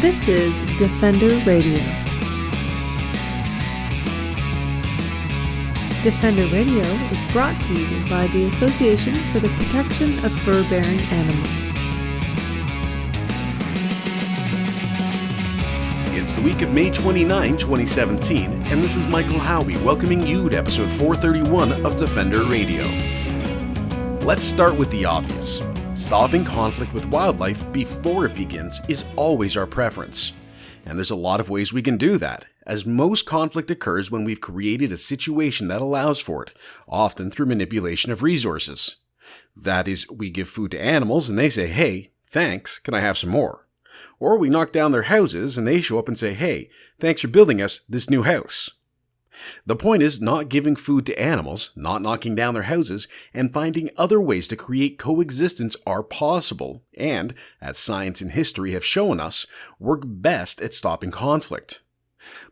This is Defender Radio. Defender Radio is brought to you by the Association for the Protection of Fur-Bearing Animals. It's the week of May 29, 2017, and this is Michael Howie welcoming you to episode 431 of Defender Radio. Let's start with the obvious. Stopping conflict with wildlife before it begins is always our preference. And there's a lot of ways we can do that, as most conflict occurs when we've created a situation that allows for it, often through manipulation of resources. That is, we give food to animals and they say, "Hey, thanks, can I have some more?" Or we knock down their houses and they show up and say, "Hey, thanks for building us this new house." The point is not giving food to animals, not knocking down their houses, and finding other ways to create coexistence are possible, and, as science and history have shown us, work best at stopping conflict.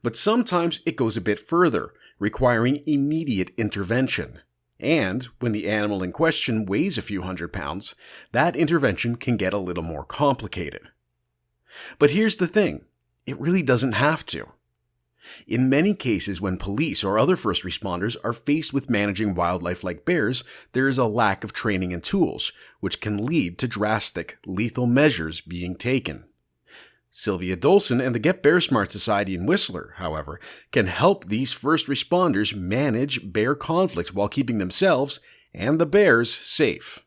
But sometimes it goes a bit further, requiring immediate intervention. And, when the animal in question weighs a few hundred pounds, that intervention can get a little more complicated. But here's the thing, it really doesn't have to. In many cases, when police or other first responders are faced with managing wildlife like bears, there is a lack of training and tools, which can lead to drastic, lethal measures being taken. Sylvia Dolson and the Get Bear Smart Society in Whistler, however, can help these first responders manage bear conflict while keeping themselves and the bears safe.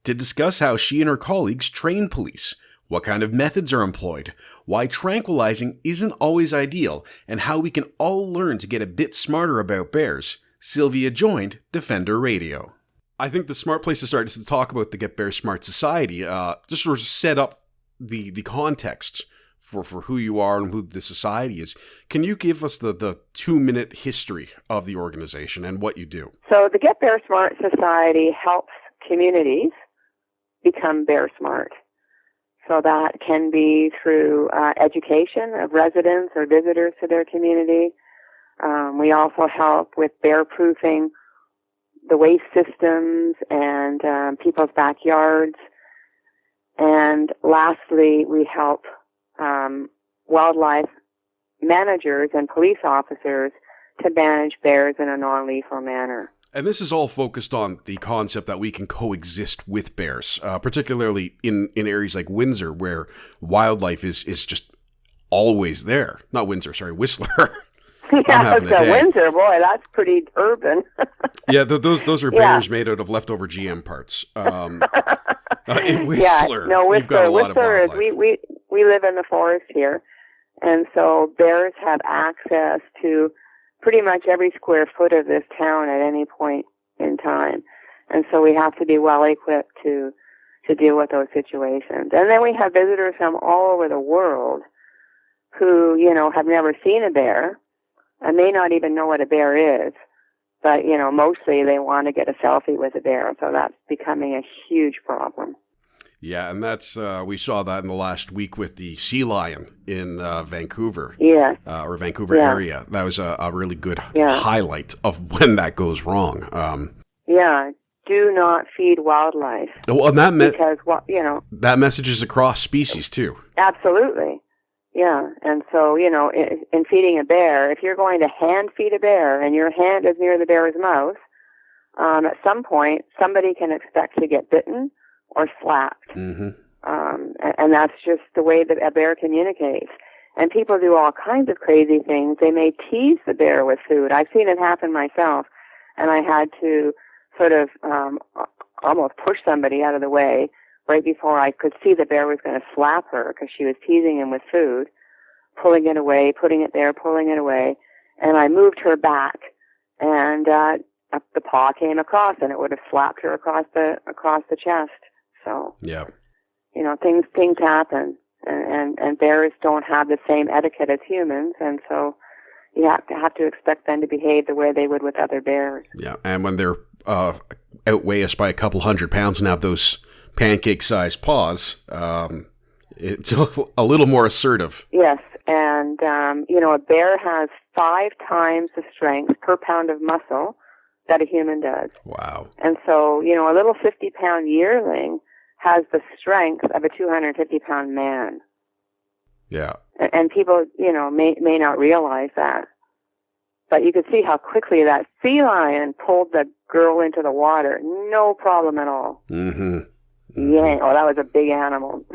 To discuss how she and her colleagues train police, what kind of methods are employed, why tranquilizing isn't always ideal, and how we can all learn to get a bit smarter about bears, Sylvia joined Defender Radio. I think the smart place to start is to talk about the Get Bear Smart Society, just sort of set up the context for who you are and who the society is. Can you give us the 2-minute history of the organization and what you do? So the Get Bear Smart Society helps communities become bear smart. So that can be through education of residents or visitors to their community. We also help with bear-proofing the waste systems and people's backyards. And lastly, we help wildlife managers and police officers to manage bears in a non-lethal manner. And this is all focused on the concept that we can coexist with bears, particularly in areas like Windsor, where wildlife is just always there. Not Windsor, sorry, Whistler. Yeah, so Windsor, boy, that's pretty urban. Yeah, those are bears made out of leftover GM parts. In Whistler, we've got a lot of wildlife. We live in the forest here, and so bears have access to pretty much every square foot of this town at any point in time. And so we have to be well equipped to deal with those situations. And then we have visitors from all over the world who, have never seen a bear and may not even know what a bear is. But, mostly they want to get a selfie with a bear. So that's becoming a huge problem. Yeah, and that's we saw that in the last week with the sea lion in Vancouver, or Vancouver area. That was a really good highlight of when that goes wrong. Do not feed wildlife. Well, and because that message is across species too. Absolutely, yeah. And so in feeding a bear, if you're going to hand feed a bear and your hand is near the bear's mouth, at some point somebody can expect to get bitten or slapped. Mm-hmm. And that's just the way that a bear communicates. And people do all kinds of crazy things. They may tease the bear with food. I've seen it happen myself, and I had to sort of almost push somebody out of the way right before I could see the bear was going to slap her because she was teasing him with food, pulling it away, putting it there, pulling it away. And I moved her back, and the paw came across, and it would have slapped her across the chest. So, things happen, and bears don't have the same etiquette as humans, and so you have to expect them to behave the way they would with other bears. Yeah, and when they're outweigh us by a couple hundred pounds and have those pancake-sized paws, it's a little more assertive. Yes, and a bear has 5 times the strength per pound of muscle that a human does. Wow. And so, a little 50-pound yearling has the strength of a 250-pound man. Yeah. And people, may not realize that. But you could see how quickly that sea lion pulled the girl into the water. No problem at all. Mm-hmm. Yeah. Oh, that was a big animal.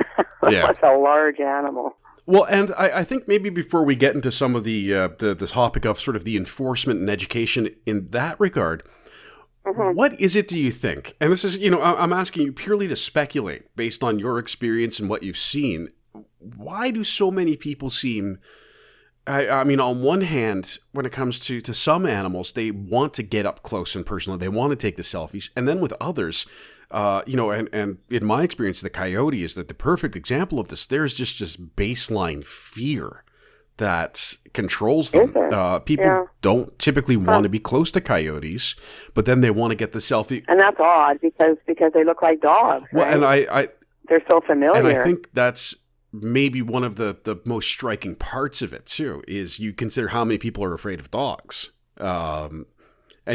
That was a large animal. Well, and I think maybe before we get into some of the topic of sort of the enforcement and education in that regard, what is it, do you think? And this is, I'm asking you purely to speculate based on your experience and what you've seen. Why do so many people seem, I mean, on one hand, when it comes to some animals, they want to get up close and personal. They want to take the selfies. And then with others, and in my experience, the coyote is the perfect example of this. There's just baseline fear that controls them. People don't typically want to be close to coyotes, but then they want to get the selfie. And that's odd because they look like dogs. Well, right? and they're so familiar. And I think that's maybe one of the most striking parts of it too, is you consider how many people are afraid of dogs. And,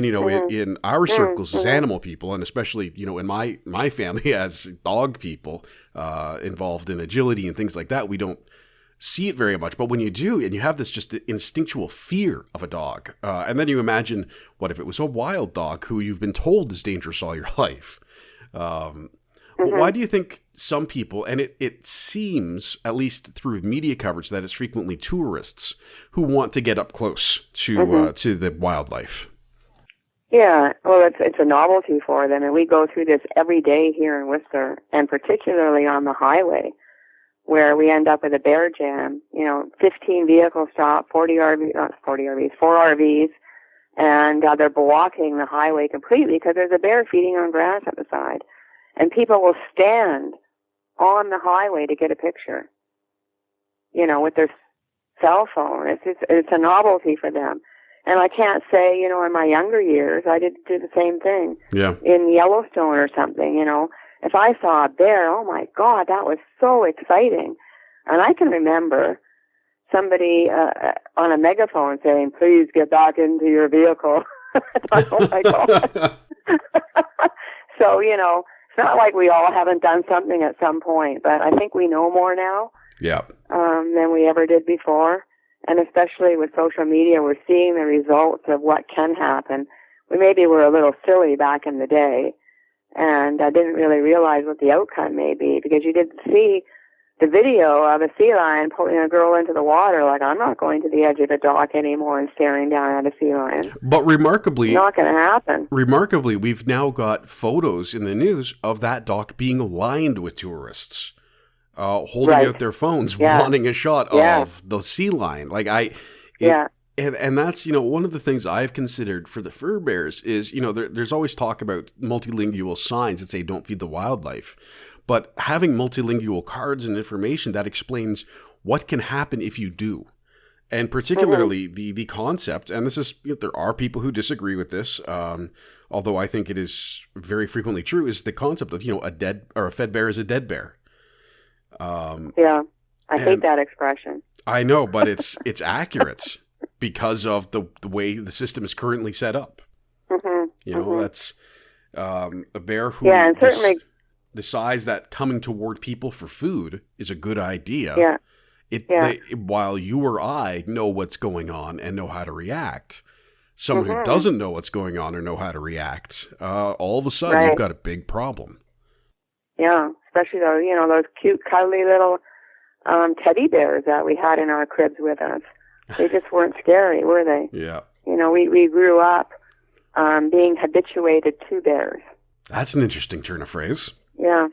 in our circles as animal people, and especially, in my family as dog people involved in agility and things like that, we don't see it very much. But when you do, and you have this just instinctual fear of a dog, and then you imagine, what if it was a wild dog who you've been told is dangerous all your life? But why do you think some people, and it seems, at least through media coverage, that it's frequently tourists who want to get up close to the wildlife? Yeah, well, it's a novelty for them, and we go through this every day here in Whistler, and particularly on the highway, where we end up with a bear jam. 15 vehicles stop, 4 RVs, and they're blocking the highway completely because there's a bear feeding on grass at the side, and people will stand on the highway to get a picture, with their cell phone. It's a novelty for them. And I can't say, in my younger years, I did do the same thing. Yeah. In Yellowstone or something, If I saw a bear, oh my God, that was so exciting. And I can remember somebody on a megaphone saying, "Please get back into your vehicle." Oh my God. So, it's not like we all haven't done something at some point, but I think we know more now than we ever did before. And especially with social media, we're seeing the results of what can happen. We maybe were a little silly back in the day, and I didn't really realize what the outcome may be, because you didn't see the video of a sea lion pulling a girl into the water. Like, I'm not going to the edge of the dock anymore and staring down at a sea lion. But remarkably, not going to happen. Remarkably, we've now got photos in the news of that dock being lined with tourists. Holding out their phones, wanting a shot of the sea lion. And that's, one of the things I've considered for the fur bears is, there's always talk about multilingual signs that say don't feed the wildlife. But having multilingual cards and information that explains what can happen if you do. And particularly the concept, and this is, there are people who disagree with this, although I think it is very frequently true, is the concept of, a fed bear is a dead bear. I hate that expression. I know, but it's accurate because of the way the system is currently set up. That's a bear who and certainly decides that coming toward people for food is a good idea. While you or I know what's going on and know how to react, someone who doesn't know what's going on or know how to react, all of a sudden you've got a big problem. Yeah, especially those cute, cuddly little teddy bears that we had in our cribs with us. They just weren't scary, were they? Yeah. We grew up being habituated to bears. That's an interesting turn of phrase. Yeah.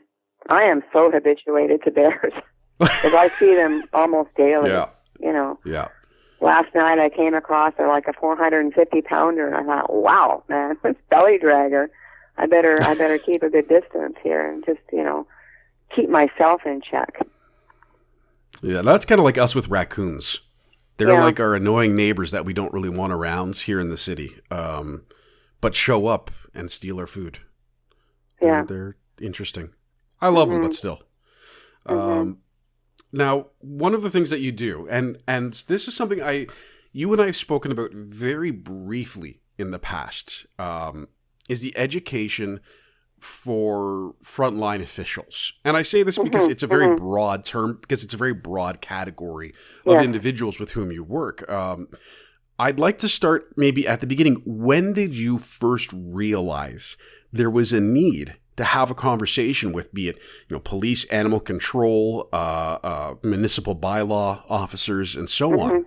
I am so habituated to bears because I see them almost daily. Yeah. Yeah. Last night I came across like a 450-pounder, and I thought, wow, man, it's belly dragger. I better keep a good distance here and just, keep myself in check. Yeah, that's kind of like us with raccoons. They're like our annoying neighbors that we don't really want around here in the city, but show up and steal our food. Yeah. They're interesting. I love them, but still. Now, one of the things that you do, and this is something you and I have spoken about very briefly in the past, is the education for frontline officials? And I say this because it's a very broad term, because it's a very broad category of individuals with whom you work. I'd like to start maybe at the beginning. When did you first realize there was a need to have a conversation with, be it, police, animal control, municipal bylaw officers, and so on?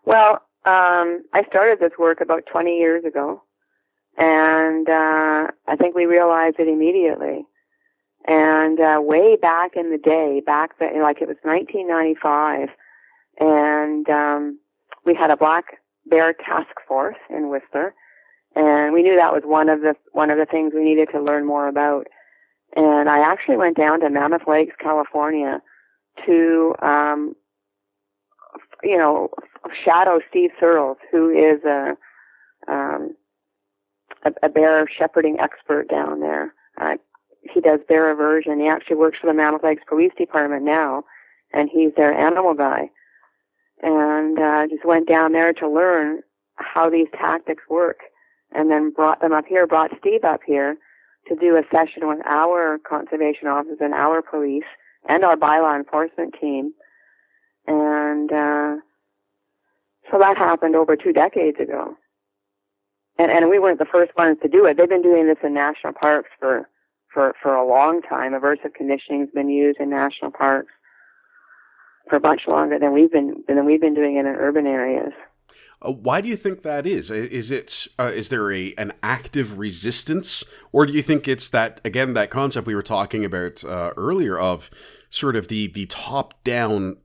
Well, I started this work about 20 years ago, and I think we realized it immediately. And way back in the day, back then, like it was 1995, and we had a black bear task force in Whistler, and we knew that was one of the things we needed to learn more about. And I actually went down to Mammoth Lakes, California, to shadow Steve Searles, who is a bear shepherding expert down there. He does bear aversion. He actually works for the Mammoth Lakes Police Department now, and he's their animal guy. And just went down there to learn how these tactics work, and then brought Steve up here to do a session with our conservation officers and our police and our bylaw enforcement team. And so that happened over 2 decades ago. And we weren't the first ones to do it. They've been doing this in national parks for a long time. Aversive conditioning's been used in national parks for much longer than we've been doing it in urban areas. Why do you think that is? Is there an active resistance, or do you think it's that concept we were talking about earlier of sort of the top-down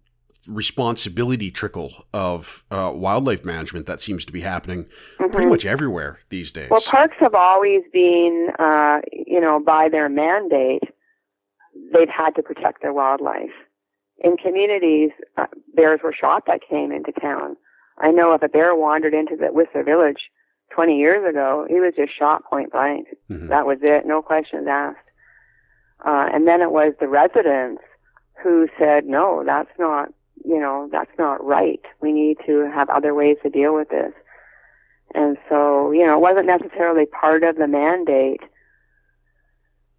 responsibility trickle of wildlife management that seems to be happening pretty much everywhere these days? Well, parks have always been, by their mandate, they've had to protect their wildlife. In communities, bears were shot that came into town. I know if a bear wandered into the Whistler Village 20 years ago, he was just shot point blank. That was it, no questions asked. And then it was the residents who said, no, that's not right. We need to have other ways to deal with this. And so, it wasn't necessarily part of the mandate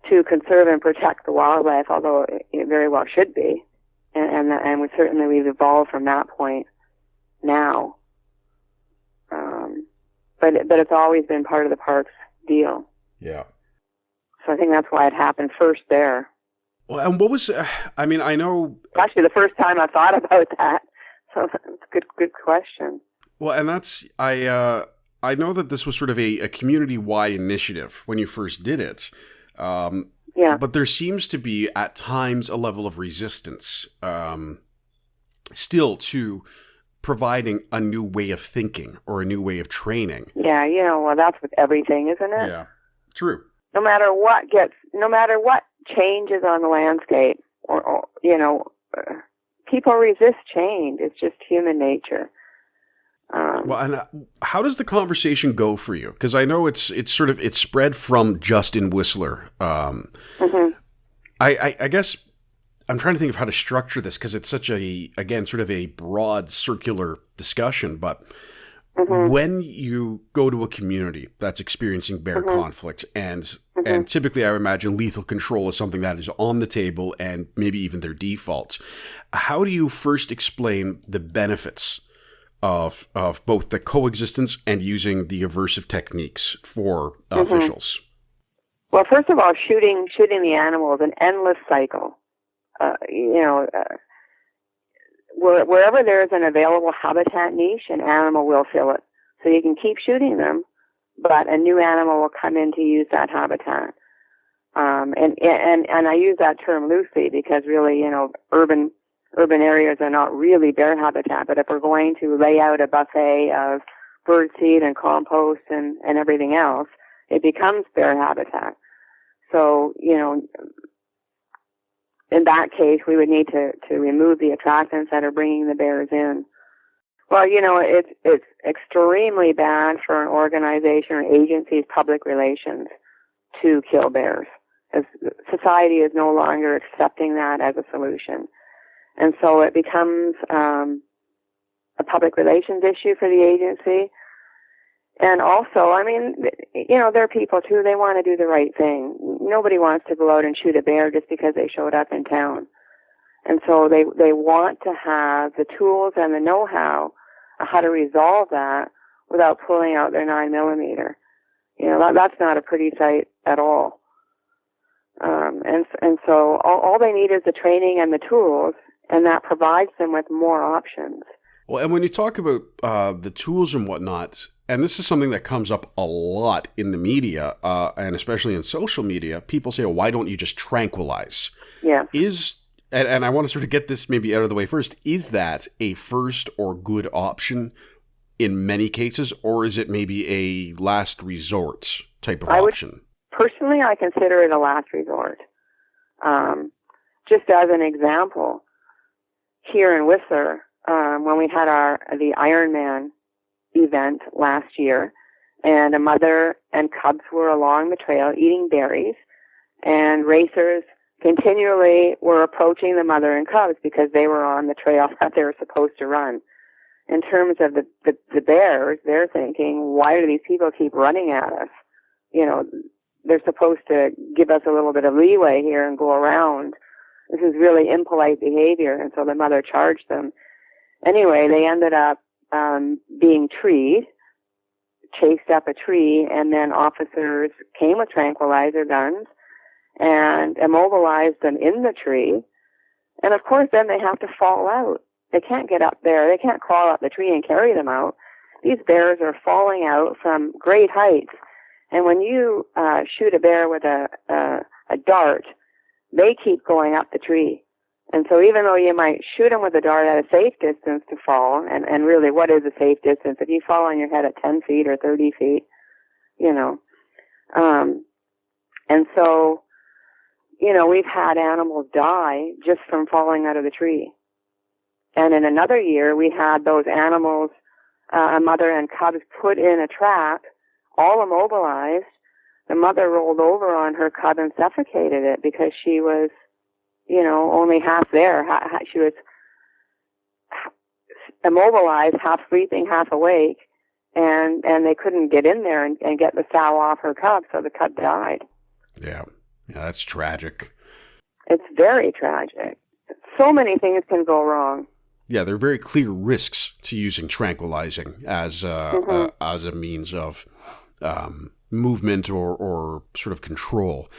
to conserve and protect the wildlife, although it very well should be. And we've evolved from that point now. But it's always been part of the park's deal. Yeah. So I think that's why it happened first there. Well, and what was, I know... Actually, the first time I thought about that. So that's a good question. Well, and that's, I know that this was sort of a community-wide initiative when you first did it. Yeah. But there seems to be, at times, a level of resistance still to providing a new way of thinking or a new way of training. Yeah, that's with everything, isn't it? Yeah, true. No matter what changes on the landscape, or people resist change. It's just human nature. Well, and how does the conversation go for you? Because I know it's spread from just in Whistler. I guess I'm trying to think of how to structure this, because it's such sort of a broad circular discussion. But when you go to a community that's experiencing bear conflict, and typically I would imagine lethal control is something that is on the table, and maybe even their defaults, how do you first explain the benefits of both the coexistence and using the aversive techniques for officials? Well, first of all, shooting the animal is an endless cycle. Wherever there is an available habitat niche, an animal will fill it. So you can keep shooting them, but a new animal will come in to use that habitat. And I use that term loosely because really, urban areas are not really bear habitat. But if we're going to lay out a buffet of birdseed and compost and everything else, it becomes bear habitat. So, in that case, we would need to remove the attractants that are bringing the bears in. Well, it's extremely bad for an organization or agency's public relations to kill bears, as society is no longer accepting that as a solution. And so it becomes a public relations issue for the agency. And also, they're people too. They want to do the right thing. nobody wants to go out and shoot a bear just because they showed up in town. And so they want to have the tools and the know-how of how to resolve that without pulling out their 9mm. That's not a pretty sight at all. And so all they need is the training and the tools, and that provides them with more options. Well, and when you talk about the tools and whatnot, and this is something that comes up a lot in the media, and especially in social media, people say, why don't you just tranquilize? Yeah. And I want to sort of get this maybe out of the way first. Is that a first or good option in many cases, or is it maybe a last resort type of option? Personally, I consider it a last resort. Just as an example, here in Whistler, when we had the Ironman event last year, and a mother and cubs were along the trail eating berries, and racers continually were approaching the mother and cubs because they were on the trail that they were supposed to run. In terms of the bears, they're thinking, why do these people keep running at us? They're supposed to give us a little bit of leeway here and go around. This is really impolite behavior. And so the mother charged them. Anyway, they ended up being treed, chased up a tree, and then officers came with tranquilizer guns and immobilized them in the tree. And of course, then they have to fall out. They can't get up there. They can't crawl up the tree and carry them out. These bears are falling out from great heights. And when you shoot a bear with a dart, they keep going up the tree. And so even though you might shoot them with a dart at a safe distance to fall, and really, what is a safe distance? If you fall on your head at 10 feet or 30 feet, and so, we've had animals die just from falling out of the tree. And in another year, we had those animals, a mother and cubs, put in a trap, all immobilized. The mother rolled over on her cub and suffocated it because she was, only half there. She was immobilized, half sleeping, half awake, and they couldn't get in there and get the sow off her cub, so the cub died. Yeah, that's tragic. It's very tragic. So many things can go wrong. Yeah, there are very clear risks to using tranquilizing as a means of movement or sort of control.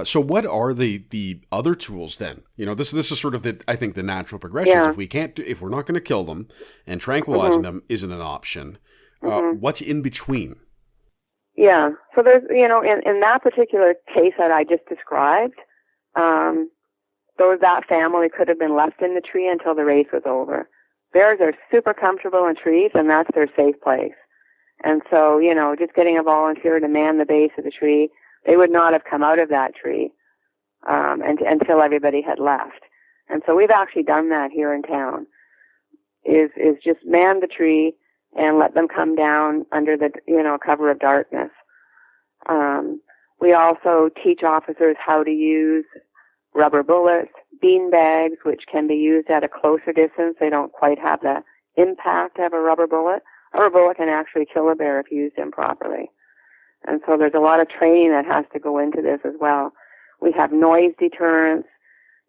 So what are the other tools then? This is sort of I think the natural progression. Yeah. If we're not going to kill them, and tranquilizing them isn't an option, what's in between? Yeah. So there's, in that particular case that I just described, that family could have been left in the tree until the race was over. Bears are super comfortable in trees, and that's their safe place. And so, just getting a volunteer to man the base of the tree, they would not have come out of that tree until everybody had left. And so we've actually done that here in town, is just man the tree and let them come down under the, cover of darkness. We also teach officers how to use rubber bullets, bean bags, which can be used at a closer distance. They don't quite have the impact of a rubber bullet. A rubber bullet can actually kill a bear if used improperly. And so there's a lot of training that has to go into this as well. We have noise deterrence.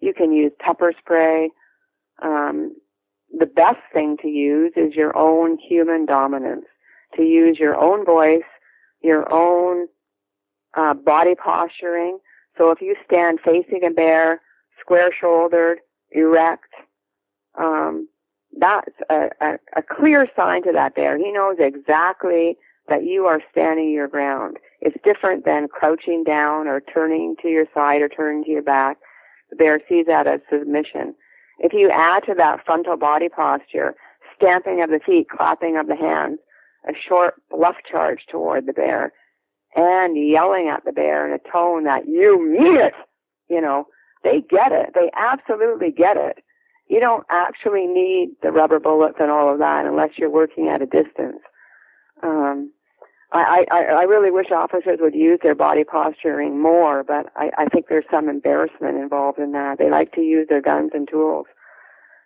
You can use pepper spray. The best thing to use is your own human dominance, to use your own voice, your own body posturing. So if you stand facing a bear, square-shouldered, erect, that's a clear sign to that bear. He knows exactly that you are standing your ground. It's different than crouching down or turning to your side or turning to your back. The bear sees that as submission. If you add to that frontal body posture, stamping of the feet, clapping of the hands, a short bluff charge toward the bear, and yelling at the bear in a tone that you mean it, they get it. They absolutely get it. You don't actually need the rubber bullets and all of that unless you're working at a distance. I really wish officers would use their body posturing more, but I think there's some embarrassment involved in that. They like to use their guns and tools.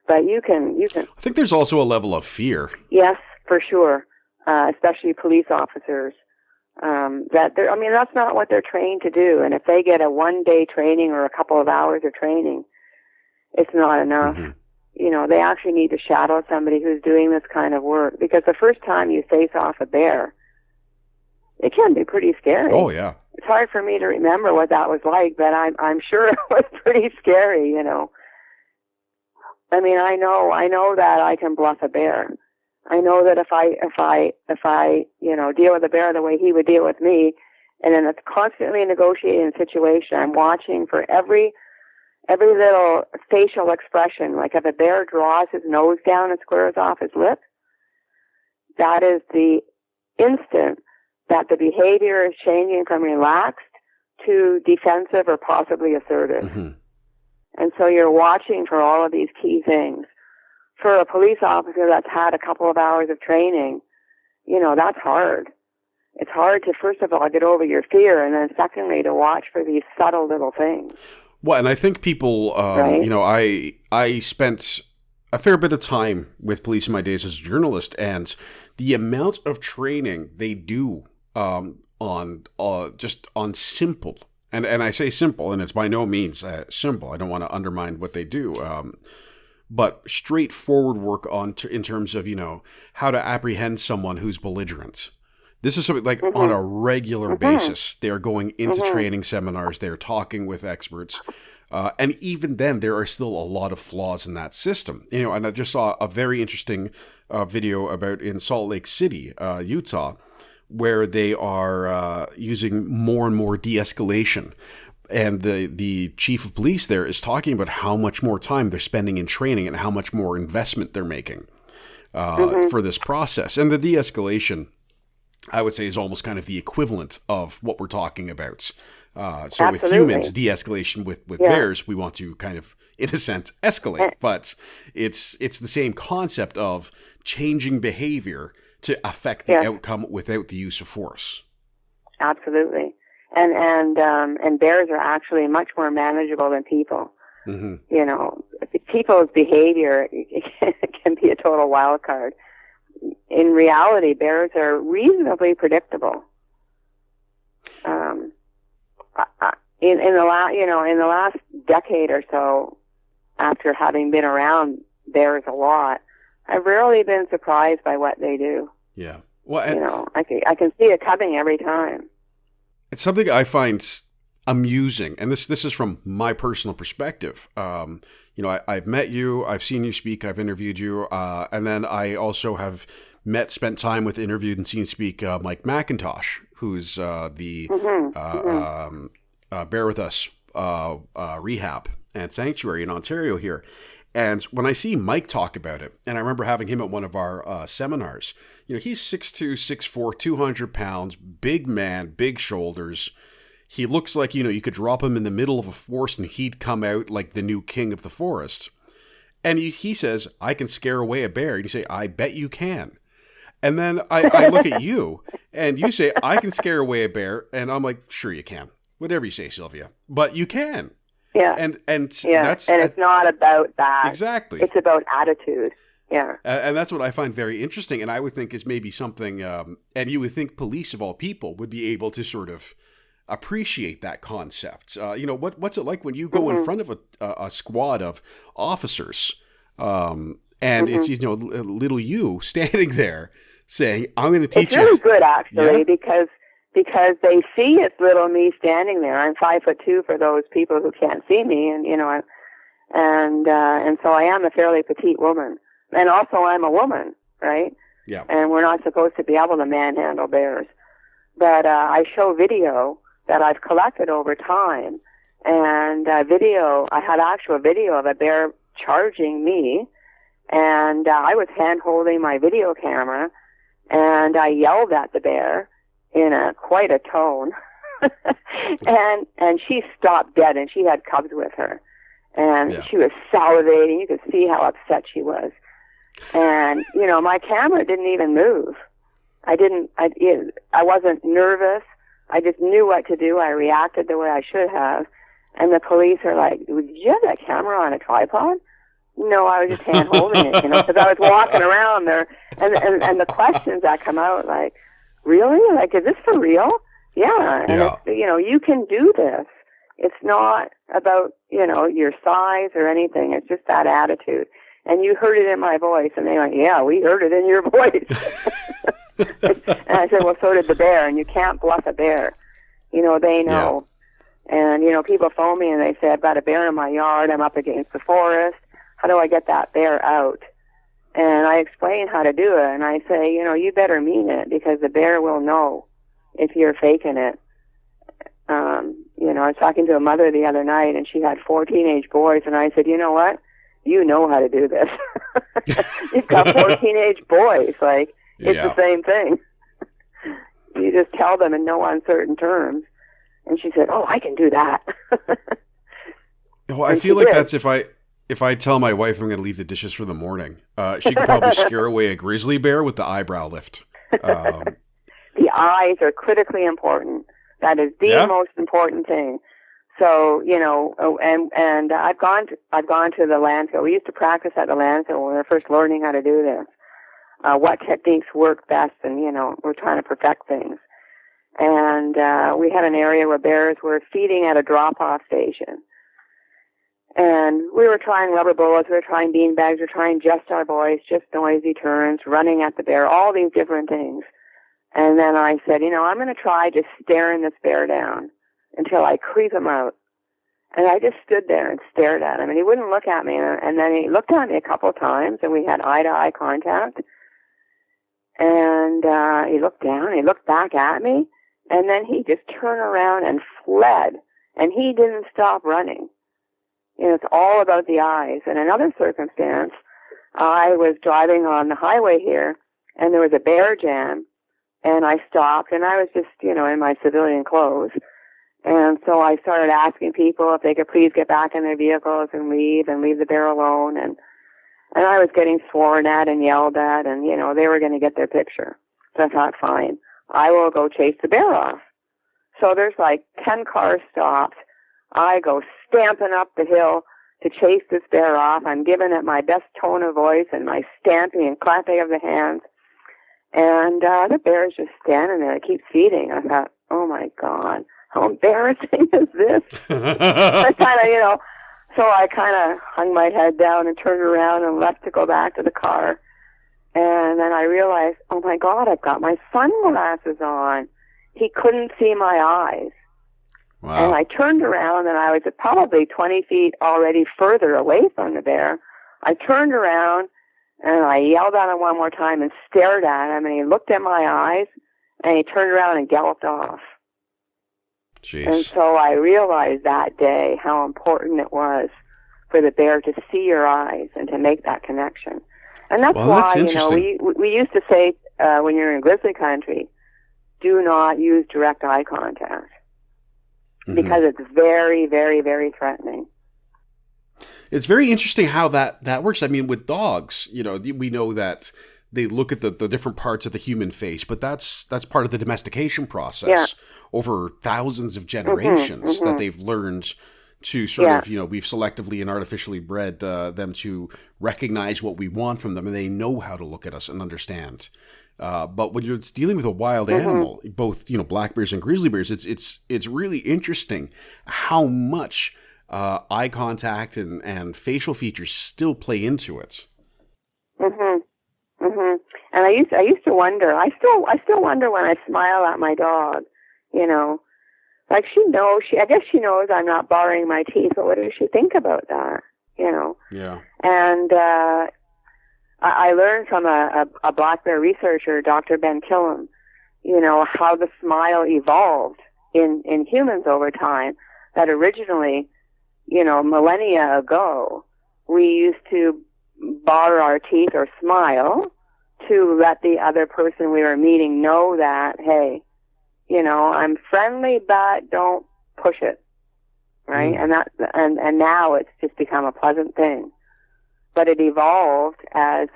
But you can. I think there's also a level of fear. Yes, for sure. Especially police officers. That's not what they're trained to do. And if they get a 1-day training or a couple of hours of training, it's not enough. Mm-hmm. They actually need to shadow somebody who's doing this kind of work, because the first time you face off a bear, it can be pretty scary. Oh, yeah. It's hard for me to remember what that was like, but I'm sure it was pretty scary, I know that I can bluff a bear. I know that if I deal with a bear the way he would deal with me, and in a constantly negotiating situation, I'm watching for every little facial expression. Like if a bear draws his nose down and squares off his lip, that is the instant that the behavior is changing from relaxed to defensive or possibly assertive. Mm-hmm. And so you're watching for all of these key things. For a police officer that's had a couple of hours of training, that's hard. It's hard to, first of all, get over your fear, and then secondly, to watch for these subtle little things. Well, and I think people, right? I spent a fair bit of time with police in my days as a journalist, and the amount of training they do just on simple, and I say simple, and it's by no means simple. I don't want to undermine what they do. But straightforward work in terms of, how to apprehend someone who's belligerent. This is something like on a regular basis. They are going into training seminars. They're talking with experts. And even then, there are still a lot of flaws in that system. And I just saw a very interesting video about in Salt Lake City, Utah, where they are using more and more de-escalation. And the chief of police there is talking about how much more time they're spending in training and how much more investment they're making for this process. And the de-escalation, I would say, is almost kind of the equivalent of what we're talking about. So Absolutely. With humans, de-escalation with bears, we want to kind of, in a sense, escalate. But it's the same concept of changing behavior to affect the outcome without the use of force. Absolutely. And bears are actually much more manageable than people. Mm-hmm. People's behavior can be a total wild card. In reality, bears are reasonably predictable. In the last decade or so, after having been around bears a lot, I've rarely been surprised by what they do. Yeah. Well, I can see it coming every time. It's something I find amusing, and this is from my personal perspective. I've met you, I've seen you speak, I've interviewed you, and then I also have spent time with, interviewed, and seen speak Mike McIntosh, who's the Bear With Us rehab and sanctuary in Ontario here. And when I see Mike talk about it, and I remember having him at one of our seminars, he's 6'2", 6'4", 200 pounds, big man, big shoulders. He looks like, you could drop him in the middle of a forest and he'd come out like the new king of the forest. And he says, I can scare away a bear. And you say, I bet you can. And then I look at you and you say, I can scare away a bear. And I'm like, sure you can. Whatever you say, Sylvia. But you can. Yeah. And it's not about that. Exactly. It's about attitude. Yeah. And that's what I find very interesting. And I would think is maybe something, and you would think police of all people would be able to sort of appreciate that concept. What's it like when you go in front of a squad of officers, and it's, little you standing there saying, I'm going to teach you. It's really good, actually, because they see it's little me standing there. I'm 5'2" for those people who can't see me, and so I am a fairly petite woman, and also I'm a woman, right? Yeah. And we're not supposed to be able to manhandle bears, but I show video that I've collected over time, and I had actual video of a bear charging me, and I was hand holding my video camera, and I yelled at the bear in quite a tone, and she stopped dead, and she had cubs with her, and she was salivating. You could see how upset she was, and my camera didn't even move. I wasn't nervous. I just knew what to do. I reacted the way I should have, and the police are like, "Did you have that camera on a tripod?" No, I was just hand holding it, because I was walking around there, and the questions that come out like, really? Like, is this for real? Yeah. And Yeah. it's, you can do this. It's not about, your size or anything. It's just that attitude. And you heard it in my voice. And they went, yeah, we heard it in your voice. And I said, well, so did the bear. And you can't bluff a bear. They know. Yeah. And, people phone me and they say, I've got a bear in my yard. I'm up against the forest. How do I get that bear out? And I explain how to do it. And I say, you better mean it, because the bear will know if you're faking it. I was talking to a mother the other night, and she had 4 teenage boys, and I said, you know what? You know how to do this. You've got 4 teenage boys. Like, it's the same thing. You just tell them in no uncertain terms. And she said, oh, I can do that. Well, I feel like that's if I tell my wife I'm going to leave the dishes for the morning, she could probably scare away a grizzly bear with the eyebrow lift. The eyes are critically important. That is the most important thing. So, and I've gone to the landfill. We used to practice at the landfill when we were first learning how to do this. What techniques work best, and, we're trying to perfect things. And we had an area where bears were feeding at a drop-off station. And we were trying rubber bullets, we were trying bean bags, we were trying just our voice, just noisy turns, running at the bear, all these different things. And then I said, I'm going to try just staring this bear down until I creep him out. And I just stood there and stared at him, and he wouldn't look at me. And then he looked at me a couple of times, and we had eye-to-eye contact. And he looked down, he looked back at me, and then he just turned around and fled. And he didn't stop running. It's all about the eyes. In another circumstance, I was driving on the highway here, and there was a bear jam. And I stopped, and I was just, in my civilian clothes. And so I started asking people if they could please get back in their vehicles and leave the bear alone. And I was getting sworn at and yelled at, and, they were going to get their picture. So I thought, fine, I will go chase the bear off. So there's like 10 cars stopped. I go stamping up the hill to chase this bear off. I'm giving it my best tone of voice and my stamping and clapping of the hands. And the bear is just standing there. It keeps feeding. I thought, oh, my God, how embarrassing is this? I kind of, so I kind of hung my head down and turned around and left to go back to the car. And then I realized, oh, my God, I've got my sunglasses on. He couldn't see my eyes. Wow. And I turned around, and I was probably 20 feet already further away from the bear. I turned around, and I yelled at him one more time and stared at him, and he looked at my eyes, and he turned around and galloped off. Jeez. And so I realized that day how important it was for the bear to see your eyes and to make that connection. And that's why, we used to say when you're in grizzly country, do not use direct eye contact. Because it's very, very, very threatening. It's very interesting how that works. I mean, with dogs, we know that they look at the different parts of the human face, but that's part of the domestication process over thousands of generations that they've learned to sort of, we've selectively and artificially bred them to recognize what we want from them, and they know how to look at us and understand. But when you're dealing with a wild animal, both black bears and grizzly bears, it's really interesting how much eye contact and facial features still play into it. And I used to wonder. I still wonder when I smile at my dog. Like I guess she knows I'm not borrowing my teeth. But what does she think about that? Yeah. And I learned from a black bear researcher, Dr. Ben Killam, how the smile evolved in humans over time. That originally, millennia ago, we used to bar our teeth or smile to let the other person we were meeting know that, hey, I'm friendly, but don't push it, right? And now it's just become a pleasant thing. But it evolved as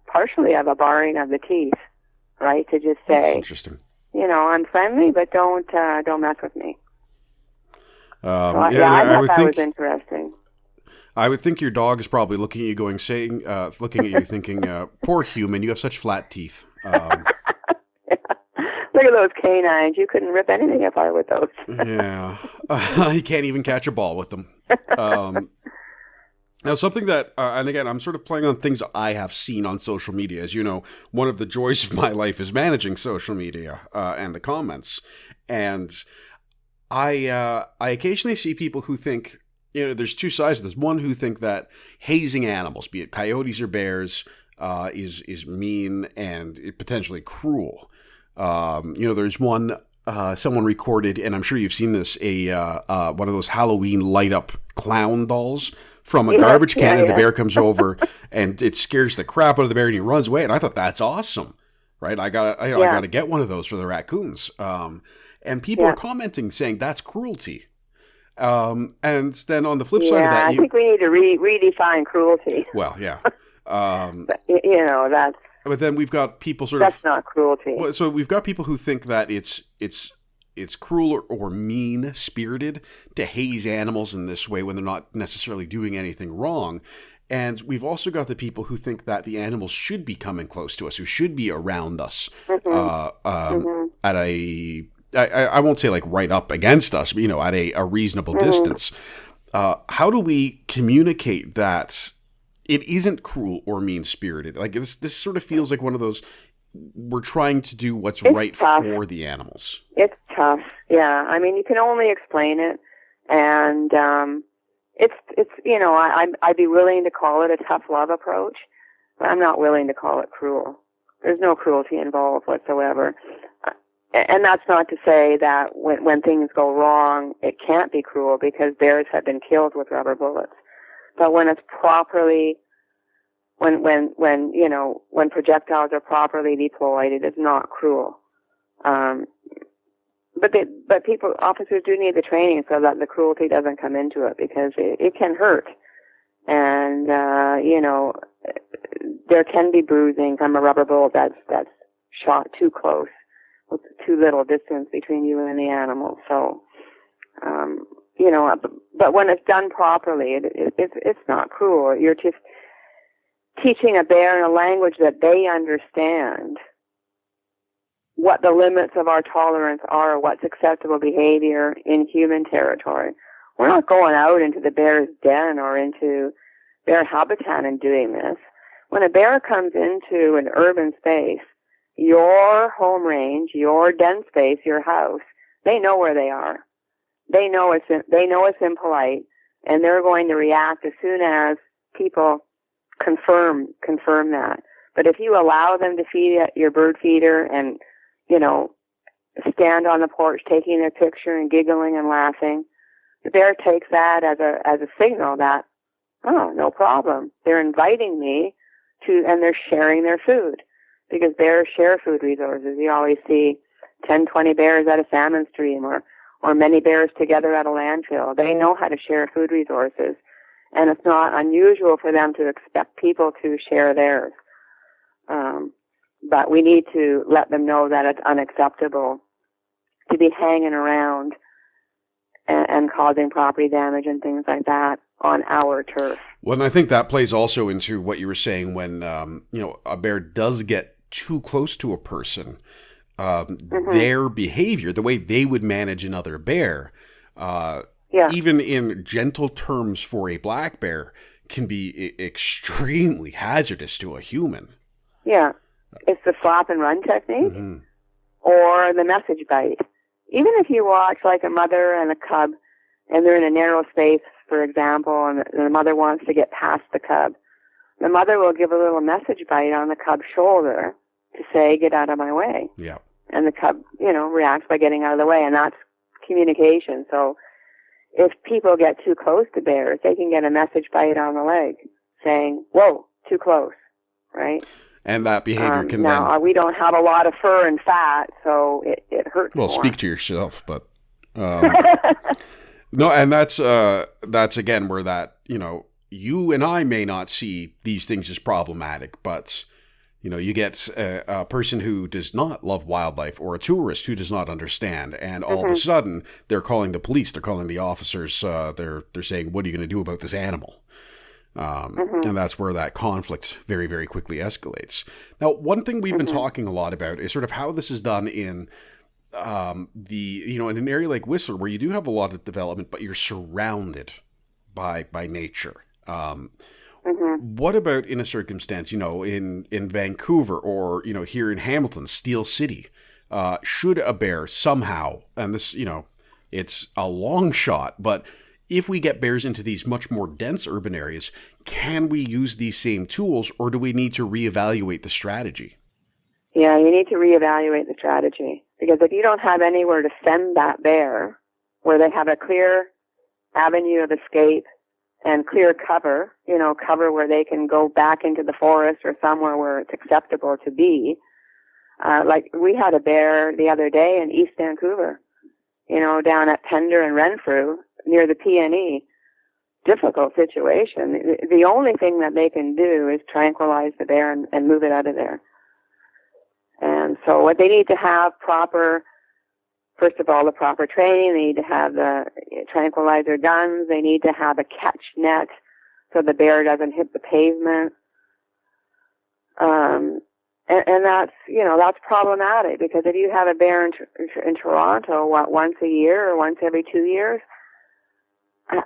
partially of a barring of the teeth, right? To just say, that's interesting. I'm friendly, but don't mess with me. I thought that was interesting. I would think your dog is probably looking at you, looking at you, thinking, "Poor human, you have such flat teeth." Look at those canines. You couldn't rip anything apart with those. Yeah. You can't even catch a ball with them. Now, something that, and again, I'm sort of playing on things I have seen on social media. As you know, one of the joys of my life is managing social media and the comments. And I occasionally see people who think, there's two sides. There's one who think that hazing animals, be it coyotes or bears, is mean and potentially cruel. There's one someone recorded, and I'm sure you've seen this, one of those Halloween light up clown dolls from a garbage can, and the bear comes over and it scares the crap out of the bear and he runs away. And I thought, that's awesome, right? I gotta get one of those for the raccoons. And people are commenting saying that's cruelty. And then on the flip side of that, I think we need to redefine cruelty. Well, yeah. But, that's. But then we've got people that's not cruelty. So we've got people who think that it's cruel or mean-spirited to haze animals in this way when they're not necessarily doing anything wrong. And we've also got the people who think that the animals should be coming close to us, who should be around us at I won't say like right up against us, but, at a reasonable distance. How do we communicate that it isn't cruel or mean-spirited? Like this sort of feels like one of those, we're trying to do what's right for the animals. It's tough. Yeah. I mean, you can only explain it. And, I'd be willing to call it a tough love approach, but I'm not willing to call it cruel. There's no cruelty involved whatsoever. And that's not to say that when things go wrong, it can't be cruel, because bears have been killed with rubber bullets. But when it's properly, when projectiles are properly deployed, it is not cruel. But officers do need the training so that the cruelty doesn't come into it, because it can hurt. And, there can be bruising from a rubber bullet that's shot too close, with too little distance between you and the animal. So, but when it's done properly, it's not cruel. You're just teaching a bear in a language that they understand what the limits of our tolerance are, what's acceptable behavior in human territory. We're not going out into the bear's den or into bear habitat and doing this. When a bear comes into an urban space, your home range, your den space, your house, they know where they are. They know it's impolite, and they're going to react as soon as people confirm that. But if you allow them to feed at your bird feeder and, stand on the porch taking their picture and giggling and laughing, the bear takes that as a signal that, oh, no problem. They're inviting me to, and they're sharing their food, because bears share food resources. You always see 10, 20 bears at a salmon stream or many bears together at a landfill. They know how to share food resources, and it's not unusual for them to expect people to share theirs. But we need to let them know that it's unacceptable to be hanging around and causing property damage and things like that on our turf. Well, and I think that plays also into what you were saying when, a bear does get too close to a person. Their behavior, the way they would manage another bear, even in gentle terms for a black bear, can be extremely hazardous to a human. Yeah. It's the slap and run technique or the message bite. Even if you watch like a mother and a cub and they're in a narrow space, for example, and the mother wants to get past the cub, the mother will give a little message bite on the cub's shoulder to say, get out of my way. Yeah. And the cub, reacts by getting out of the way, and that's communication. So if people get too close to bears, they can get a message bite on the leg saying, whoa, too close, right? And that behavior can now, we don't have a lot of fur and fat, so it hurts more. Speak to yourself, but... no, and that's again where that, you and I may not see these things as problematic, but... you get a person who does not love wildlife or a tourist who does not understand, and all of a sudden they're calling the police, they're calling the officers, they're saying, what are you going to do about this animal? And that's where that conflict very, very quickly escalates. Now, one thing we've been talking a lot about is sort of how this is done in in an area like Whistler, where you do have a lot of development, but you're surrounded by nature. What about in a circumstance, in Vancouver or, here in Hamilton, Steel City, should a bear somehow, and this, it's a long shot, but if we get bears into these much more dense urban areas, can we use these same tools, or do we need to reevaluate the strategy? Yeah, you need to reevaluate the strategy, because if you don't have anywhere to send that bear, where they have a clear avenue of escape and clear cover, cover where they can go back into the forest or somewhere where it's acceptable to be. Like we had a bear the other day in East Vancouver, down at Pender and Renfrew near the PNE. Difficult situation. The only thing that they can do is tranquilize the bear and move it out of there. And so what they need to have first of all, the proper training. They need to have the tranquilizer guns. They need to have a catch net so the bear doesn't hit the pavement. And that's problematic, because if you have a bear in Toronto, once a year or once every 2 years,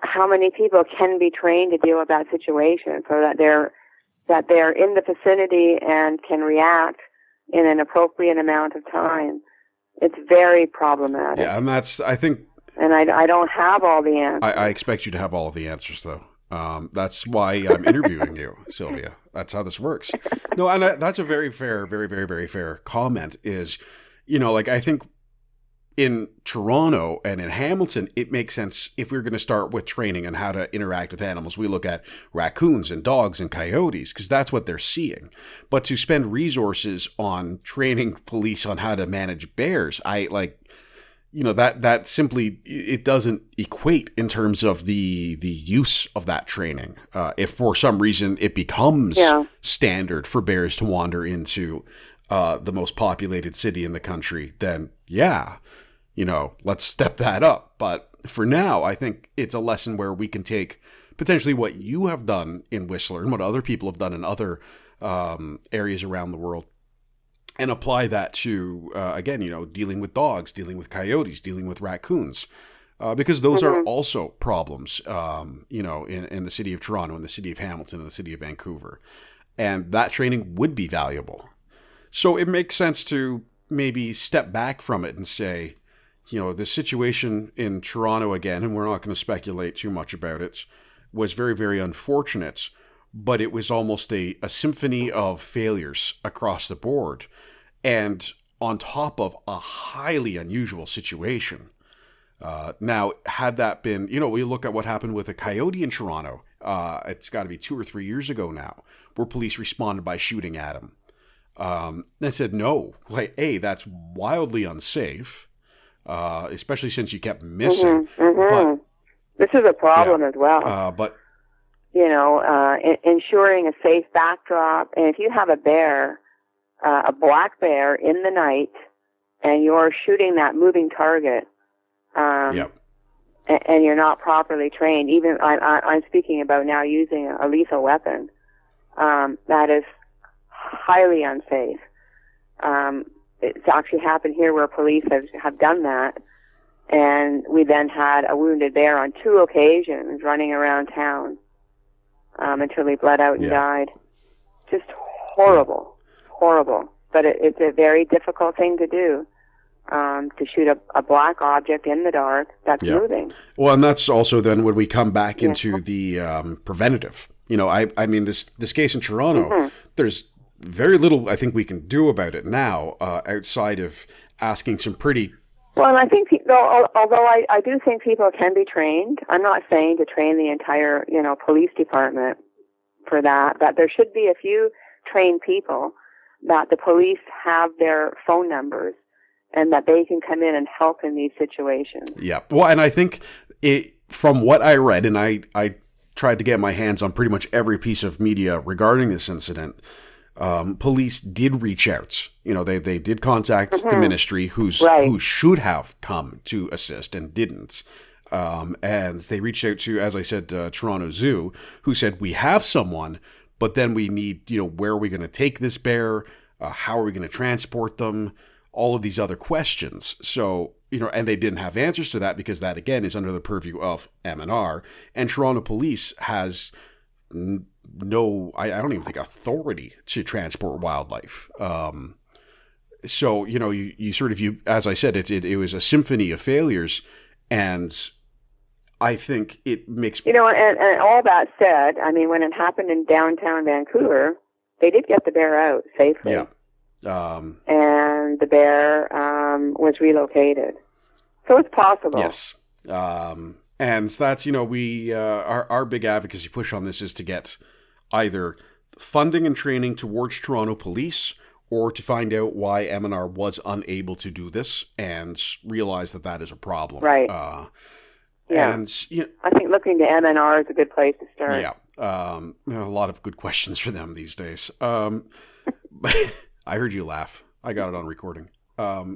how many people can be trained to deal with that situation so that they're in the vicinity and can react in an appropriate amount of time? It's very problematic. Yeah, and that's, I think... And I don't have all the answers. I expect you to have all of the answers, though. That's why I'm interviewing you, Sylvia. That's how this works. No, and that's a very fair, very, very, very fair comment is, I think in Toronto and in Hamilton, it makes sense if we're going to start with training and how to interact with animals. We look at raccoons and dogs and coyotes because that's what they're seeing. But to spend resources on training police on how to manage bears, that simply, it doesn't equate in terms of the use of that training. If for some reason it becomes standard for bears to wander into the most populated city in the country, then let's step that up. But for now, I think it's a lesson where we can take potentially what you have done in Whistler and what other people have done in other areas around the world, and apply that to, dealing with dogs, dealing with coyotes, dealing with raccoons, because those are also problems, in the city of Toronto, in the city of Hamilton, in the city of Vancouver. And that training would be valuable. So it makes sense to maybe step back from it and say, the situation in Toronto again, and we're not going to speculate too much about it, was very, very unfortunate. But it was almost a symphony of failures across the board. And on top of a highly unusual situation. Now, had that been, we look at what happened with a coyote in Toronto. It's got to be 2 or 3 years ago now, where police responded by shooting at him. And I said, no, that's wildly unsafe, especially since you kept missing. But this is a problem as well. But ensuring a safe backdrop. And if you have a bear, a black bear in the night, and you're shooting that moving target, and you're not properly trained, even I'm speaking about now using a lethal weapon, that is highly unsafe. It's actually happened here where police have done that, and we then had a wounded bear on 2 occasions running around town. Until he bled out and died. Just horrible. But it's a very difficult thing to do, to shoot a black object in the dark that's moving. Well, and that's also then when we come back into the preventative. I mean, this case in Toronto, there's very little I think we can do about it now, outside of asking some pretty... Well, and I think, although I do think people can be trained, I'm not saying to train the entire, police department for that, but there should be a few trained people that the police have their phone numbers and that they can come in and help in these situations. Yeah. Well, and I think from what I read, and I tried to get my hands on pretty much every piece of media regarding this incident, police did reach out. They did contact the ministry who should have come to assist and didn't. And they reached out to, as I said, Toronto Zoo, who said, we have someone, but then we need, where are we going to take this bear? How are we going to transport them? All of these other questions. So, and they didn't have answers to that because that, again, is under the purview of MNR. And Toronto Police has no, I don't even think, authority to transport wildlife. So, you sort of, as I said, it was a symphony of failures. And I think it makes... and all that said, I mean, when it happened in downtown Vancouver, they did get the bear out safely. Yeah. And the bear was relocated. So it's possible. Yes. And that's, we, our big advocacy push on this is to get either funding and training towards Toronto Police, or to find out why MNR was unable to do this and realize that that is a problem. Right. Yeah. And I think looking to MNR is a good place to start. Yeah. A lot of good questions for them these days. I heard you laugh. I got it on recording. But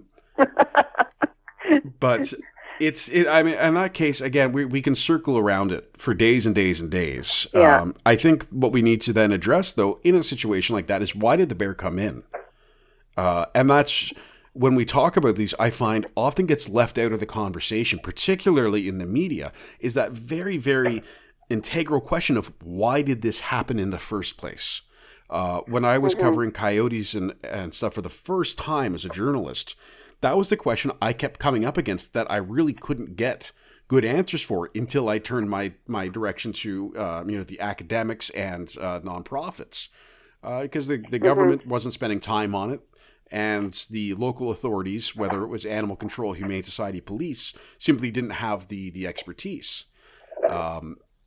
I mean, in that case, again, we can circle around it for days and days and days. Yeah. I think what we need to then address, though, in a situation like that is, why did the bear come in? And that's, when we talk about these, I find often gets left out of the conversation, particularly in the media, is that very, very integral question of, why did this happen in the first place? When I was covering coyotes and stuff for the first time as a journalist, that was the question I kept coming up against that I really couldn't get good answers for until I turned my direction to the academics and nonprofits, because the government wasn't spending time on it, and the local authorities, whether it was animal control, humane society, police, simply didn't have the expertise.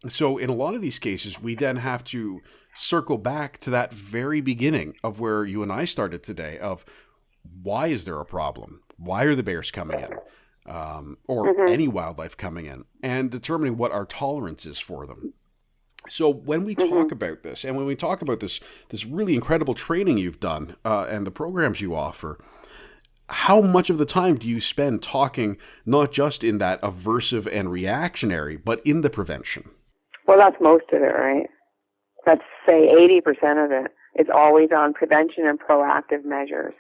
So in a lot of these cases, we then have to circle back to that very beginning of where you and I started today, of why is there a problem? Why are the bears coming in? Or any wildlife coming in, and determining what our tolerance is for them. So when we talk about this, and when we talk about this really incredible training you've done, and the programs you offer, how much of the time do you spend talking not just in that aversive and reactionary, but in the prevention? Well, that's most of it, right? Let's say 80% of it is always on prevention and proactive measures.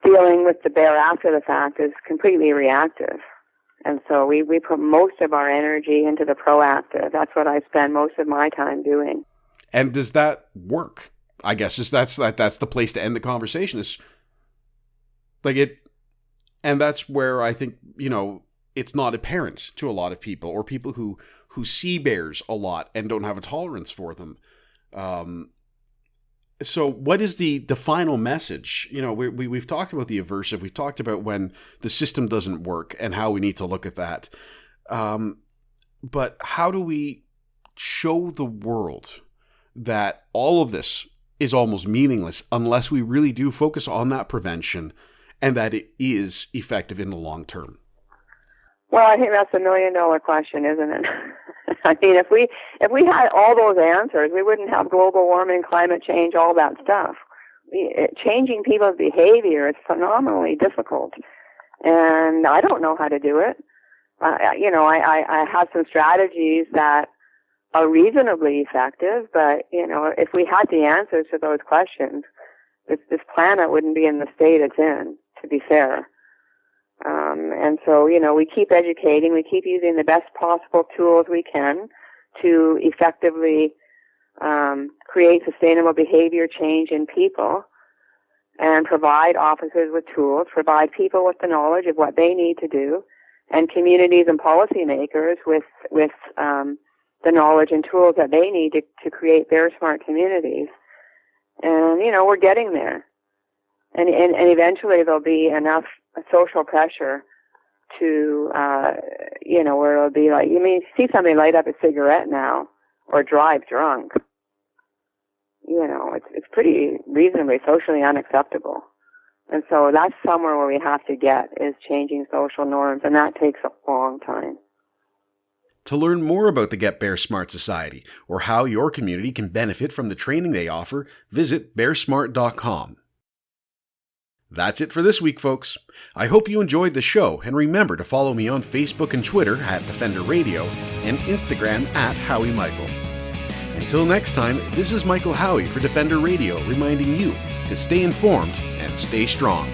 Dealing with the bear after the fact is completely reactive. And so we put most of our energy into the proactive. That's what I spend most of my time doing. And does that work? I guess that's the place to end the conversation, is like it. And that's where I think, it's not apparent to a lot of people, or people who see bears a lot and don't have a tolerance for them. So what is the final message? We've talked about the aversive. We've talked about when the system doesn't work and how we need to look at that. But how do we show the world that all of this is almost meaningless unless we really do focus on that prevention, and that it is effective in the long term? Well, I think that's $1 million question, isn't it? I mean, if we had all those answers, we wouldn't have global warming, climate change, all that stuff. Changing people's behavior is phenomenally difficult, and I don't know how to do it. I have some strategies that are reasonably effective, but if we had the answers to those questions, this planet wouldn't be in the state it's in, to be fair. And so, we keep educating, we keep using the best possible tools we can to effectively create sustainable behavior change in people, and provide officers with tools, provide people with the knowledge of what they need to do, and communities and policymakers with the knowledge and tools that they need to create bear smart communities. And, we're getting there. And eventually there'll be enough social pressure to, where it'll be like, see somebody light up a cigarette now or drive drunk. It's pretty reasonably socially unacceptable. And so that's somewhere where we have to get, is changing social norms, and that takes a long time. To learn more about the Get Bear Smart Society, or how your community can benefit from the training they offer, visit bearsmart.com. That's it for this week, folks. I hope you enjoyed the show, and remember to follow me on Facebook and Twitter at Defender Radio and Instagram at Howie Michael. Until next time, this is Michael Howie for Defender Radio, reminding you to stay informed and stay strong.